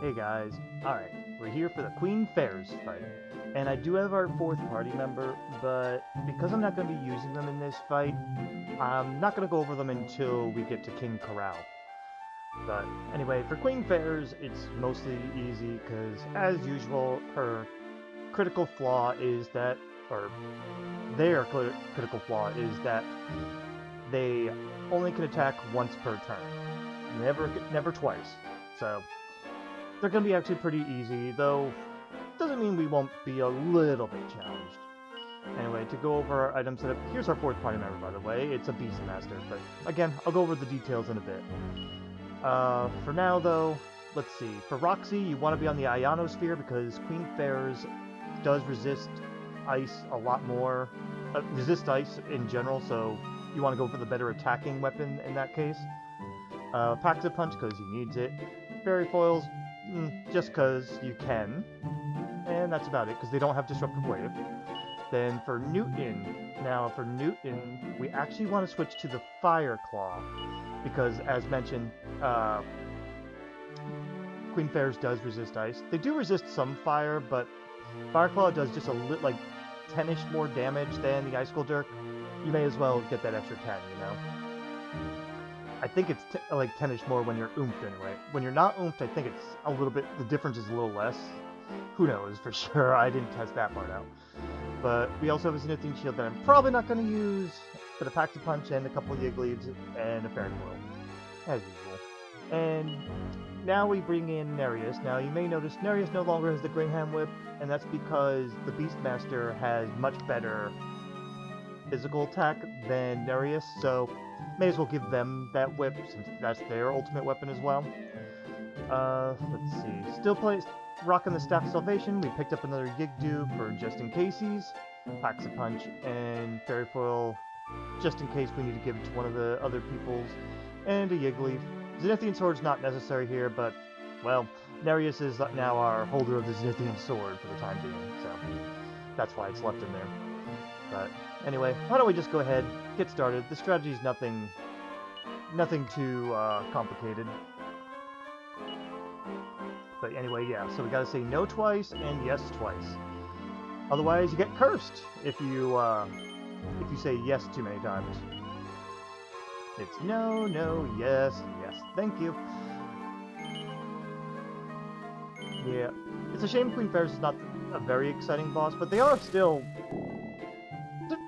Hey guys, alright, we're here for the Queen Ferz fight. And I do have our fourth party member, but because I'm not going to be using them in this fight, I'm not going to go over them until we get to King Korol. But anyway, for Queen Ferz, it's mostly easy because, as usual, her critical flaw is that, or their critical flaw is that they only can attack once per turn. Never twice. So they're going to be actually pretty easy, though doesn't mean we won't be a little bit challenged. Anyway, to go over our item setup, here's our fourth party member, by the way. It's a Beastmaster, but again, I'll go over the details in a bit. For now, though, let's see. For Roxy, you want to be on the Ionosphere because Queen Ferz does resist ice a lot more. Resist ice in general, so you want to go for the better attacking weapon in that case. Packs a Punch because he needs it. Fairy Foils, just because you can. And that's about it, because they don't have Disruptive Wave. Then for Newton, we actually want to switch to the Fire Claw, because as mentioned, Queen Ferz does resist ice. They do resist some fire, but Fire Claw does just a like 10-ish more damage than the Icicle Dirk. You may as well get that extra 10, you know? I think it's like 10-ish more when you're oomphed anyway. When you're not oomphed, I think it's a little bit, the difference is a little less. Who knows for sure, I didn't test that part out. But we also have a Zenithian Shield that I'm probably not going to use, but a Pack to Punch and a couple of Yiggly's and a Fairy Foil, as usual. And now we bring in Nereus. Now you may notice Nereus no longer has the Graham Whip, and that's because the Beastmaster has much better physical attack than Nereus, so may as well give them that whip since that's their ultimate weapon as well. Let's see. Still rocking the Staff of Salvation. We picked up another Yigdu for just in casesies, Packs a Punch, and Fairy Foil just in case we need to give it to one of the other people's, and a Yiggly. Zenithian Sword's not necessary here, but, well, Nereus is now our holder of the Zenithian Sword for the time being, so that's why it's left in there. But anyway, why don't we just go ahead, get started. The strategy's nothing too complicated. But anyway, yeah, so we gotta say no twice and yes twice. Otherwise, you get cursed if you say yes too many times. It's no, no, yes, yes. Thank you. Yeah, it's a shame Queen Ferz is not a very exciting boss, but they are still...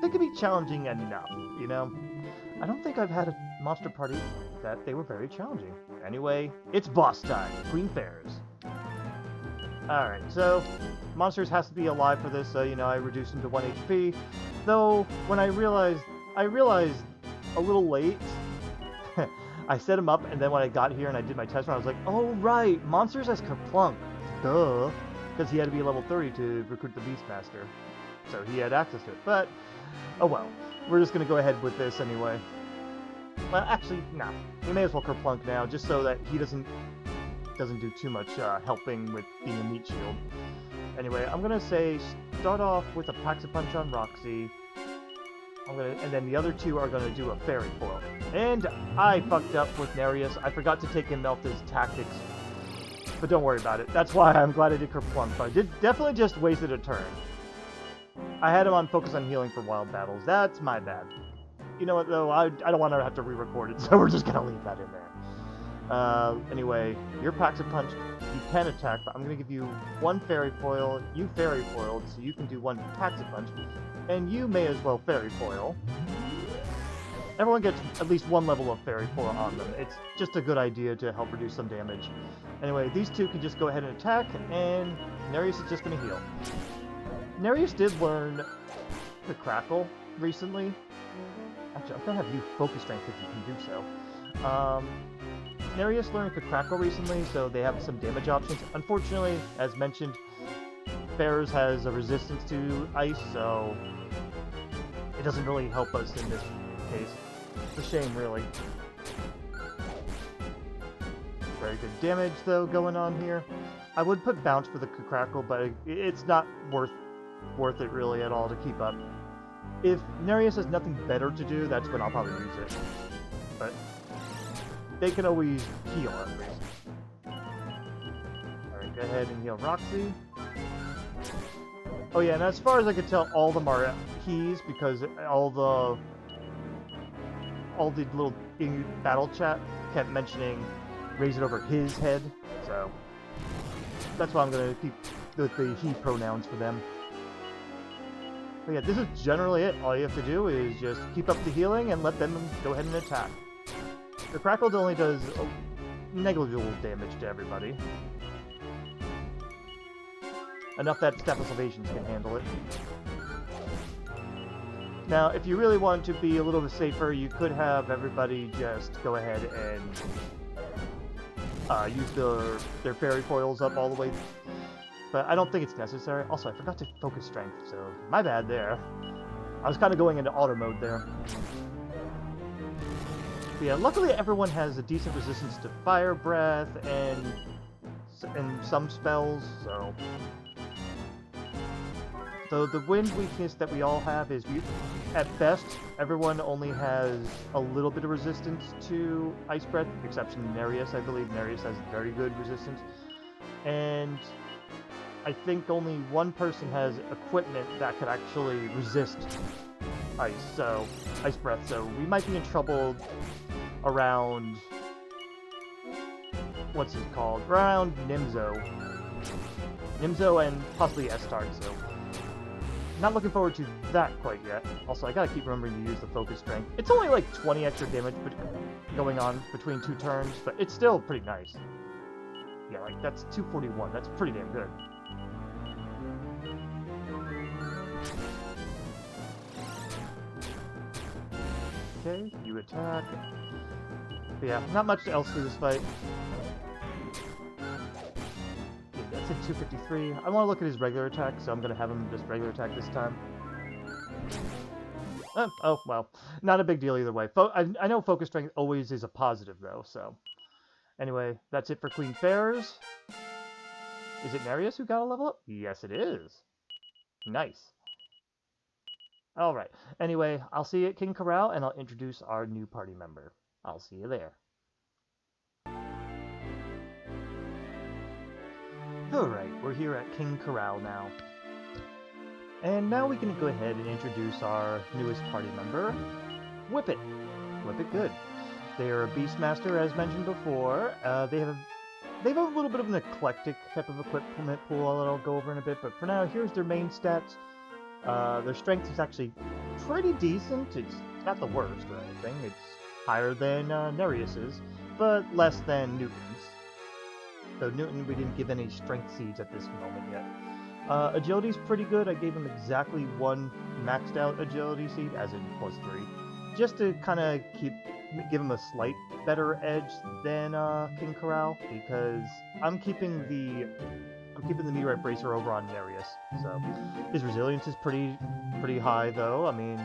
They can be challenging enough, you know? I don't think I've had a monster party that they were very challenging. Anyway, it's boss time, Queen Ferz. Alright, so monsters has to be alive for this, so, you know, I reduced them to 1 HP. Though, when I realized a little late, I set him up, and then when I got here and I did my test run, I was like, oh right, monsters has Kerplunk. Duh. Because he had to be level 30 to recruit the Beastmaster. So he had access to it, but, oh well. We're just going to go ahead with this anyway. Well, actually, nah. We may as well Kerplunk now, just so that he doesn't do too much helping with being a meat shield. Anyway, I'm going to say start off with a Pax a Punch on Roxy. And then the other two are going to do a Fairy Foil. And I fucked up with Nereus. I forgot to take him off his tactics. But don't worry about it. That's why I'm glad I did Kerplunk. But I definitely just wasted a turn. I had him on focus on healing for wild battles. That's my bad. You know what, though? I don't want to have to re-record it, so we're just going to leave that in there. Anyway, your Pax a Punch, you can attack, but I'm going to give you one Fairy Foil. You Fairy Foiled, so you can do one Pax a Punch. And you may as well Fairy Foil. Everyone gets at least one level of Fairy Foil on them. It's just a good idea to help reduce some damage. Anyway, these two can just go ahead and attack, and Nereus is just going to heal. Nereus did learn the Crackle recently. Actually, I'm going to have you Focus Strength if you can do so. Nereus learned the Crackle recently, so they have some damage options. Unfortunately, as mentioned, Ferz has a resistance to ice, so it doesn't really help us in this case. It's a shame, really. Very good damage, though, going on here. I would put Bounce for the Crackle, but it's not worth it really at all to keep up. If Nereus has nothing better to do, that's when I'll probably use it. But they can always heal at least. Go ahead and heal Roxy. Oh yeah, and as far as I could tell, all of them are keys because all the little in battle chat kept mentioning raise it over his head, so that's why I'm gonna keep with the he pronouns for them. But yeah, this is generally it. All you have to do is just keep up the healing and let them go ahead and attack. The Crackle only does negligible damage to everybody. Enough that Status Ovations can handle it. Now, if you really want to be a little bit safer, you could have everybody just go ahead and use their fairy foils up all the way. But I don't think it's necessary. Also, I forgot to focus strength, so my bad there. I was kind of going into auto mode there. But yeah, luckily everyone has a decent resistance to fire breath and some spells, so... So the wind weakness that we all have is, at best, everyone only has a little bit of resistance to ice breath, exception Nereus. I believe Nereus has very good resistance. And I think only one person has equipment that could actually resist ice breath, so we might be in trouble around, what's it called? Around Nimzo and possibly Estard, so not looking forward to that quite yet. Also, I gotta keep remembering to use the focus strength. It's only like 20 extra damage going on between 2 turns, but it's still pretty nice. Yeah, like that's 241. That's pretty damn good. Okay, you attack. But yeah, not much else to this fight. That's a 253. I want to look at his regular attack, so I'm going to have him just regular attack this time. Oh, well. Not a big deal either way. I know focus strength always is a positive, though, so... Anyway, that's it for Queen Ferz. Is it Nereus who got a level up? Yes, it is. Nice. Alright. Anyway, I'll see you at King Korol, and I'll introduce our new party member. I'll see you there. Alright, we're here at King Korol now. And now we can go ahead and introduce our newest party member, Whippet. Whippet Good. They are a Beastmaster, as mentioned before. They have a little bit of an eclectic type of equipment pool that I'll go over in a bit, but for now, here's their main stats. Their strength is actually pretty decent. It's not the worst or anything. It's higher than Nereus's, but less than Newton's. So Newton, we didn't give any strength seeds at this moment yet. Agility's pretty good. I gave him exactly 1 maxed out agility seed, as in +3, just to kind of give him a slight better edge than King Korol, because I'm keeping the meteorite bracer over on Nereus. So his resilience is pretty high, though. I mean,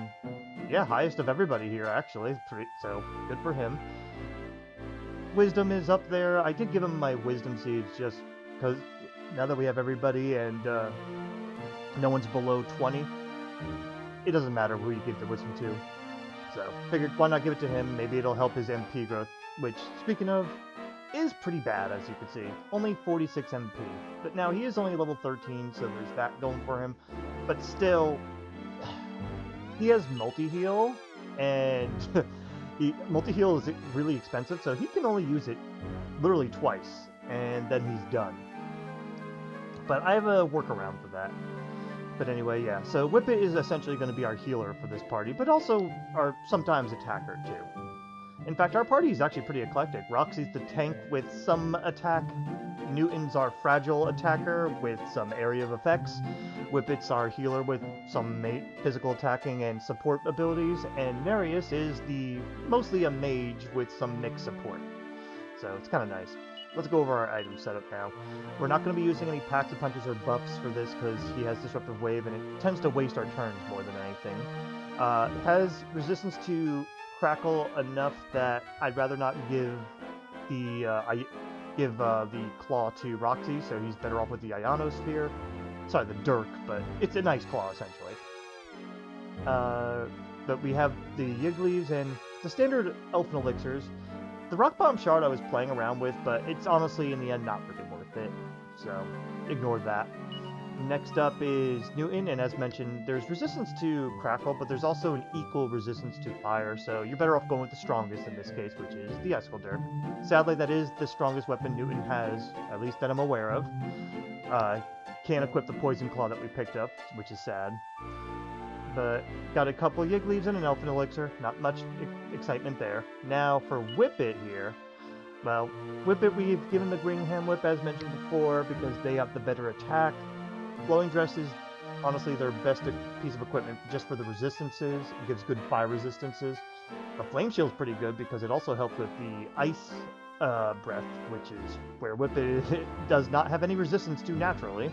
yeah, highest of everybody here actually. So good for him. Wisdom is up there. I did give him my wisdom seeds just because now that we have everybody and no one's below 20, it doesn't matter who you give the wisdom to. So figured why not give it to him? Maybe it'll help his MP growth, which, speaking of, is pretty bad, as you can see. Only 46 MP. But now he is only level 13, so there's that going for him. But still, he has multi-heal, and multi-heal is really expensive, so he can only use it literally twice, and then he's done. But I have a workaround for that. But anyway, yeah, so Whippet is essentially going to be our healer for this party, but also our sometimes attacker, too. In fact, our party is actually pretty eclectic. Roxy's the tank with some attack, Newton's our fragile attacker with some area of effects, Whippet's our healer with some physical attacking and support abilities, and Nereus is mostly a mage with some mixed support. So it's kind of nice. Let's go over our item setup now. We're not going to be using any packs of punches or buffs for this because he has Disruptive Wave and it tends to waste our turns more than anything. It has resistance to Crackle enough that I'd rather not give the claw to Roxy, so he's better off with the Ionosphere. Sorry, the Dirk, but it's a nice claw essentially. But we have the Yigglies and the standard Elfin Elixirs. The RockBomb shard I was playing around with, but it's honestly in the end not freaking worth it. so ignore that. Next up is Newton, and as mentioned, there's resistance to crackle, but there's also an equal resistance to fire, so you're better off going with the strongest in this case, which is the Icicle. Sadly, that is the strongest weapon Newton has, at least that I'm aware of. Can't equip the Poison Claw that we picked up, which is sad. But got a couple Yig Leaves and an Elfin Elixir, not much excitement there. Now for Whippet here, well, Whippet we've given the Greenham Whip as mentioned before because they have the better attack. Flowing Dress is honestly their best piece of equipment just for the resistances. It gives good fire resistances. The Flame Shield's pretty good because it also helps with the Ice Breath, which is where Whippet does not have any resistance to naturally.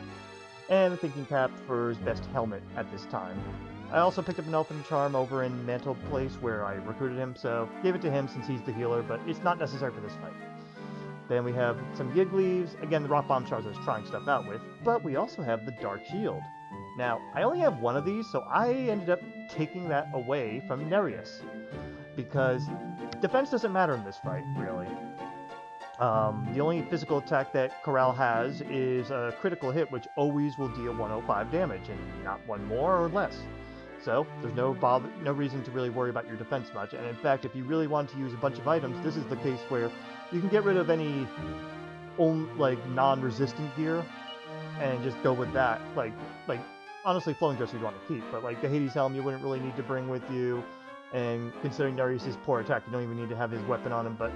And the Thinking Cap for his best helmet at this time. I also picked up an Elfin Charm over in Mantleplace where I recruited him, so gave it to him since he's the healer, but it's not necessary for this fight. Then we have some Yig Leaves, again the RockBomb shards I was trying stuff out with, but we also have the Dark Shield. Now, I only have one of these, so I ended up taking that away from Nereus, because defense doesn't matter in this fight, really. The only physical attack that Korol has is a critical hit, which always will deal 105 damage, and not one more or less. So, there's no reason to really worry about your defense much, and in fact, if you really want to use a bunch of items, this is the case where you can get rid of any non-resistant gear and just go with that. Like honestly, Flowing Dress you'd want to keep, but like the Hades Helm you wouldn't really need to bring with you, and considering Nereus' poor attack, you don't even need to have his weapon on him, but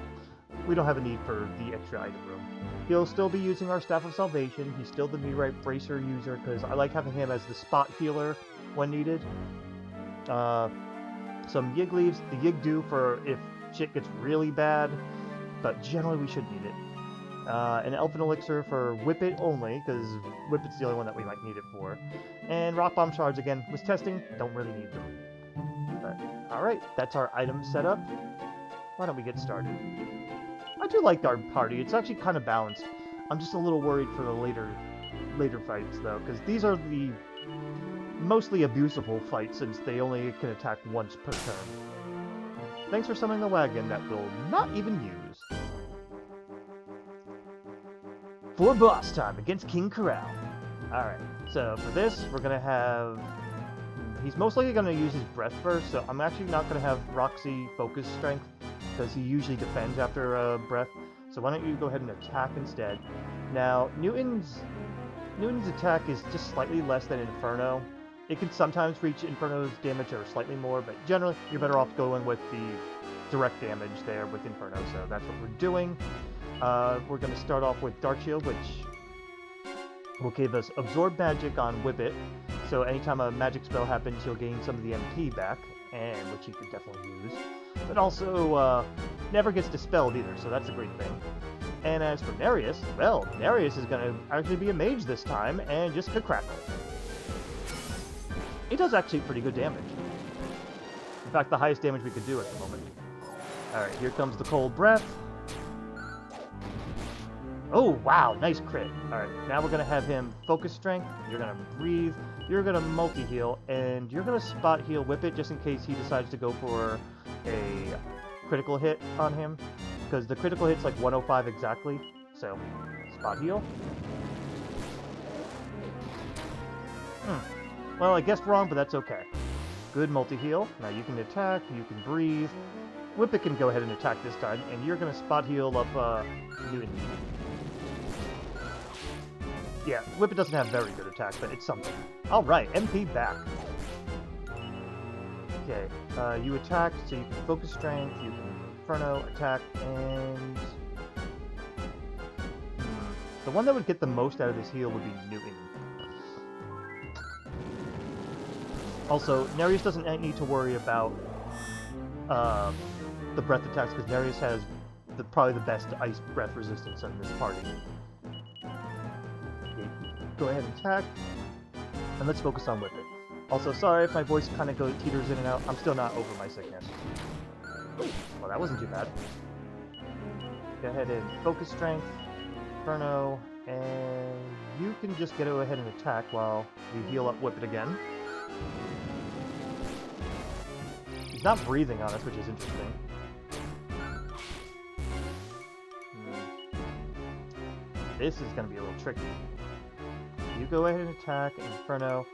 we don't have a need for the extra item room. He'll still be using our Staff of Salvation. He's still the Meteorite Bracer user, because I like having him as the spot healer when needed. Some Yig Leaves, the Yig do for if shit gets really bad, but generally we should need it. An Elfin Elixir for Whippet only, because Whippet's the only one that we might need it for. And RockBomb Shards, again, was testing, don't really need them. But, alright, that's our item setup. Why don't we get started? I do like our party, it's actually kind of balanced. I'm just a little worried for the later fights, though, because these are the mostly abusable fights, since they only can attack once per turn. Thanks for summoning the wagon that we'll not even use. For boss time against King Korol. Alright, so for this, we're going to have... He's most likely going to use his breath first, so I'm actually not going to have Roxy focus strength, because he usually defends after a breath. So why don't you go ahead and attack instead. Now, Newton's attack is just slightly less than Inferno. It can sometimes reach Inferno's damage or slightly more, but generally you're better off going with the direct damage there with Inferno, so that's what we're doing. We're going to start off with Dark Shield, which will give us Absorb Magic on Whippet, so anytime a magic spell happens, he'll gain some of the MP back, and which he could definitely use. But also, never gets dispelled either, so that's a great thing. And as for Nereus, well, Nereus is going to actually be a mage this time, and just crackle. It does actually pretty good damage. In fact, the highest damage we could do at the moment. Alright, here comes the Cold Breath. Oh, wow, nice crit. Alright, now we're going to have him Focus Strength, you're going to Breathe, you're going to Multi-Heal, and you're going to Spot Heal Whippet just in case he decides to go for a critical hit on him. Because the critical hit's like 105 exactly, so Spot Heal. Well, I guessed wrong, but that's okay. Good multi-heal. Now you can attack, you can breathe. Whippet can go ahead and attack this time, and you're going to spot heal up Newton. Yeah, Whippet doesn't have very good attack, but it's something. Alright, MP back. Okay, you attack, so you can Focus Strength, you can Inferno, attack, and... The one that would get the most out of this heal would be Newton. Also, Nereus doesn't need to worry about the breath attacks, because Nereus has probably the best ice breath resistance in this party. Okay, go ahead and attack, and let's focus on Whippet. Also, sorry if my voice kind of teeters in and out, I'm still not over my sickness. Well, that wasn't too bad. Go ahead and Focus Strength, Inferno, and you can just go ahead and attack while we heal up Whippet again. He's not breathing on us, which is interesting. This is going to be a little tricky. You go ahead and attack Inferno.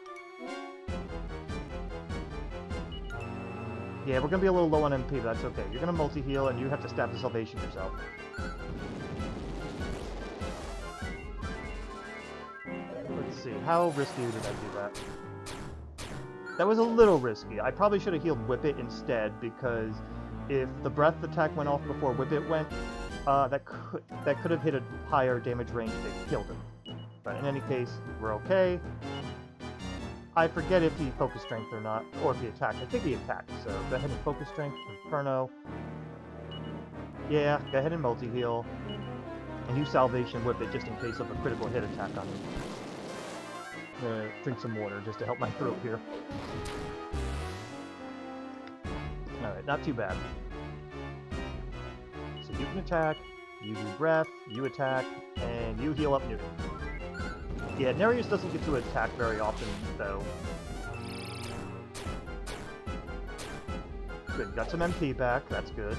Yeah, we're going to be a little low on MP, but that's okay. You're going to multi-heal, and you have to Staff of Salvation yourself. Let's see, how risky did I do that? That was a little risky. I probably should have healed Whippet instead, because if the breath attack went off before Whippet went, that could have hit a higher damage range that killed him. But in any case, we're okay. I forget if he Focus Strength or not, or if he attacked. I think he attacked, so go ahead and Focus Strength, Inferno. Yeah, go ahead and multi-heal. And use Salvation Whippet just in case of a critical hit attack on him. I'm gonna drink some water just to help my throat here. Alright, not too bad. So you can attack, you do breath, you attack, and you heal up Newton. Yeah, Nereus doesn't get to attack very often, though. Good, got some MP back, that's good.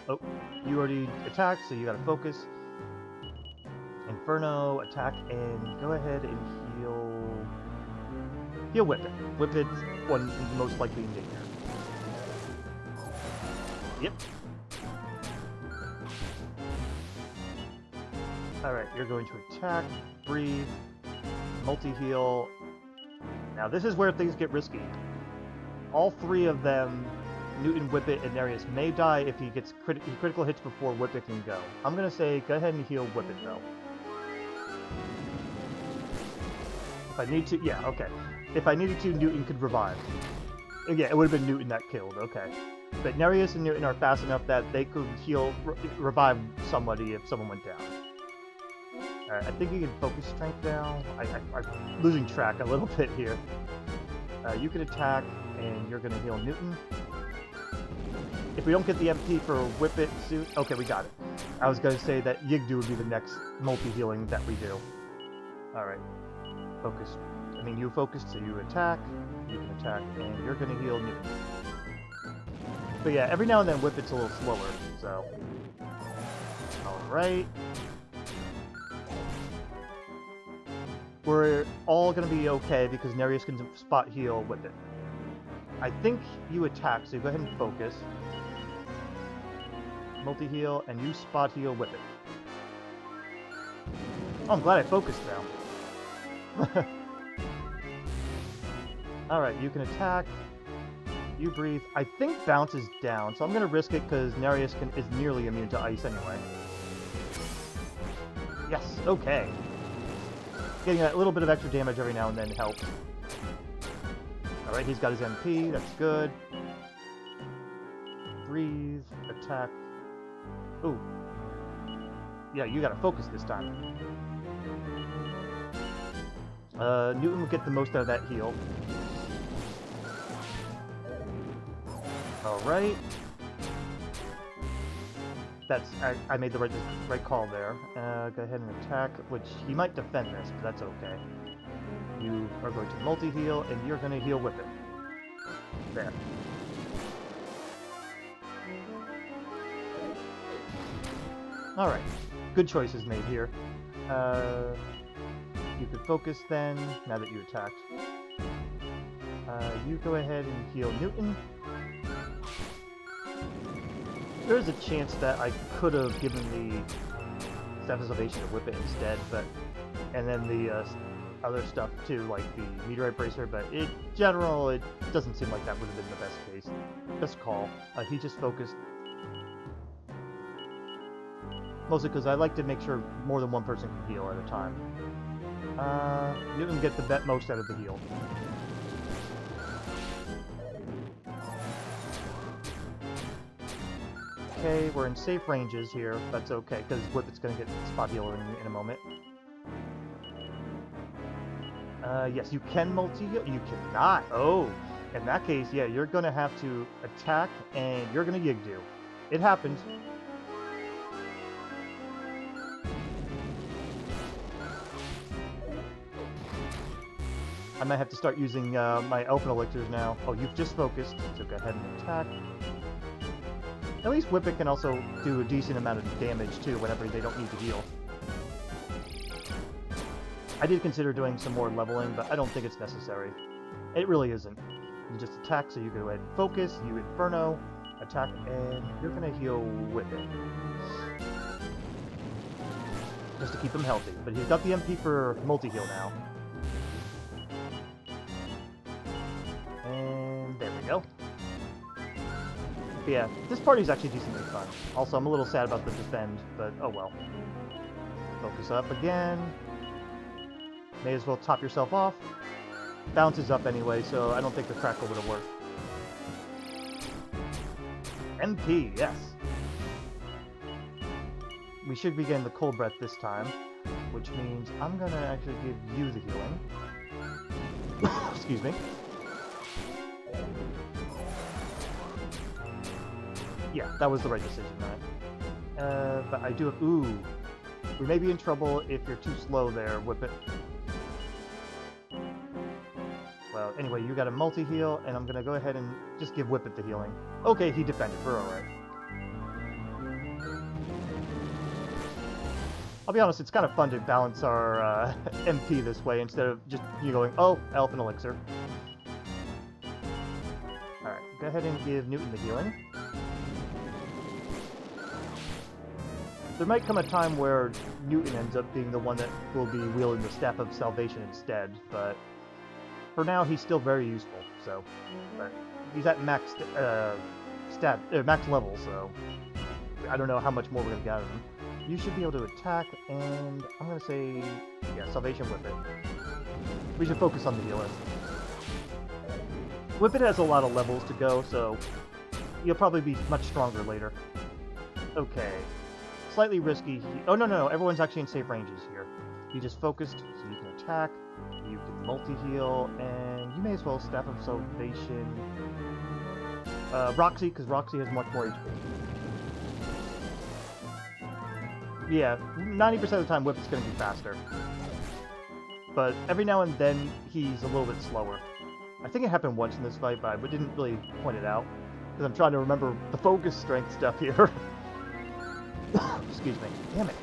Oh, you already attacked, so you gotta focus. Inferno, attack, and go ahead and heal... Heal Whippet. Whippet's one most likely in danger. Yep. Alright, you're going to attack, breathe, multi-heal. Now this is where things get risky. All three of them, Newton, Whippet, and Nereus, may die if he gets critical hits before Whippet can go. I'm gonna say, go ahead and heal Whippet though. If I need to, yeah, okay. If I needed to, Newton could revive. Yeah, it would have been Newton that killed, okay. But Nereus and Newton are fast enough that they could heal, revive somebody if someone went down. Alright, I think you can Focus Strength now. I'm losing track a little bit here. You can attack, and you're going to heal Newton. If we don't get the MP for Whippet soon... Okay, we got it. I was going to say that Yigdu would be the next multi-healing that we do. Alright. Focus. I mean, you focused, so you attack. You can attack, and you're going to heal Newton. But yeah, every now and then Whippet's a little slower, so... Alright. We're all going to be okay because Nereus can spot heal Whippet. I think you attack, so go ahead and focus. Multi-heal, and you spot heal Whippet. Oh, I'm glad I focused now. Alright, you can attack. You breathe. I think bounce is down, so I'm going to risk it because Nereus is nearly immune to ice anyway. Yes, okay. Getting that little bit of extra damage every now and then helps. Alright, he's got his MP, that's good. Breathe, attack. Ooh. Yeah, you gotta focus this time. Newton will get the most out of that heal. Alright. That's... I made the right call there. Go ahead and attack, which he might defend this, but that's okay. You are going to multi-heal, and you're going to heal Whippet. There. Alright. Good choices made here. You could focus then, now that you attacked. You go ahead and heal Newton. There's a chance that I could have given the Staff of Salvation to Whippet instead, but... And then the other stuff too, like the Meteorite Bracer, but in general, it doesn't seem like that would have been the best case. Best call. He just focused. Mostly because I like to make sure more than one person can heal at a time. Newton get the most out of the heal. Okay, we're in safe ranges here. That's okay, because Whippet's going to get spot heal in a moment. Yes, you can multi-heal. You cannot. Oh, in that case, yeah, you're going to have to attack, and you're going to Yigdu. It happens. I might have to start using my Elfin Elixirs now. Oh, you've just focused, so go ahead and attack. At least Whippet can also do a decent amount of damage, too, whenever they don't need to heal. I did consider doing some more leveling, but I don't think it's necessary. It really isn't. You just attack, so you go ahead and focus, you Inferno, attack, and you're gonna heal Whippet. Just to keep him healthy. But he's got the MP for multi-heal now. And there we go. But yeah, this party's actually decently fun. Also, I'm a little sad about the defend, but oh well. Focus up again. May as well top yourself off. Bounces up anyway, so I don't think the crackle would have worked. MP, yes. We should be getting the cold breath this time, which means I'm gonna actually give you the healing. Excuse me. Yeah, that was the right decision, right? But I do have... Ooh. We may be in trouble if you're too slow there, Whippet. Well, anyway, you got a multi-heal, and I'm gonna go ahead and just give Whippet the healing. Okay, he defended. We're alright. I'll be honest, it's kind of fun to balance our MP this way instead of just you going, oh, Elephant Elixir. Alright, go ahead and give Newton the healing. There might come a time where Newton ends up being the one that will be wielding the Staff of Salvation instead, but for now he's still very useful, so... But he's at max max level, so I don't know how much more we're going to get out of him. You should be able to attack, and I'm going to say, yeah, Salvation Whippet. We should focus on the healer. Whippet has a lot of levels to go, so you'll probably be much stronger later. Okay. Slightly risky. Oh, no, everyone's actually in safe ranges here. You just focused, so you can attack, you can multi-heal, and you may as well Staff of Salvation... Roxy, because Roxy has much more HP. Yeah, 90% of the time Whippet's going to be faster. But every now and then, he's a little bit slower. I think it happened once in this fight, but I didn't really point it out. Because I'm trying to remember the focus strength stuff here. Excuse me. Damn it.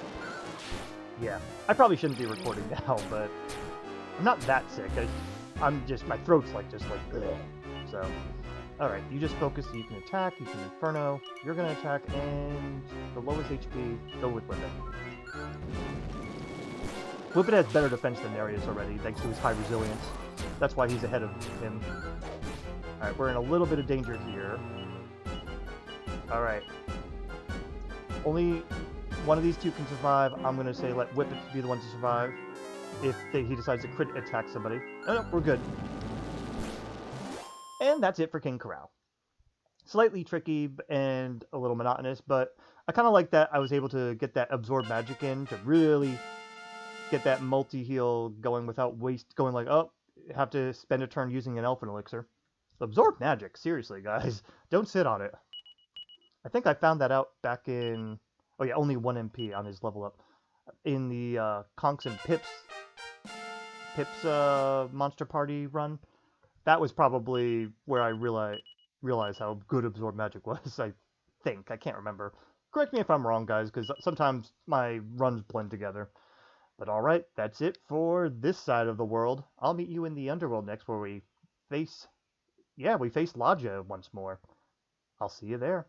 Yeah, I probably shouldn't be recording now, but I'm not that sick. I'm just, my throat's like, ugh. So, alright, you just focus, so you can attack, you can Inferno, you're gonna attack, and the lowest HP, go with Whippet. Whippet has better defense than Nereus already, thanks to his high resilience. That's why he's ahead of him. Alright, we're in a little bit of danger here. Alright. Only one of these two can survive. I'm going to say let Whippet be the one to survive if he decides to crit attack somebody. No, we're good. And that's it for King Korol. Slightly tricky and a little monotonous, but I kind of like that I was able to get that Absorb Magic in to really get that multi-heal going without going like, oh, have to spend a turn using an Elephant Elixir. Absorb Magic, seriously, guys. Don't sit on it. I think I found that out back in... Oh yeah, only 1 MP on his level up. In the Conks and Pips Monster Party run. That was probably where I realized how good Absorb Magic was, I think. I can't remember. Correct me if I'm wrong, guys, because sometimes my runs blend together. But alright, that's it for this side of the world. I'll meet you in the Underworld next, where we face... Yeah, we face Lodja once more. I'll see you there.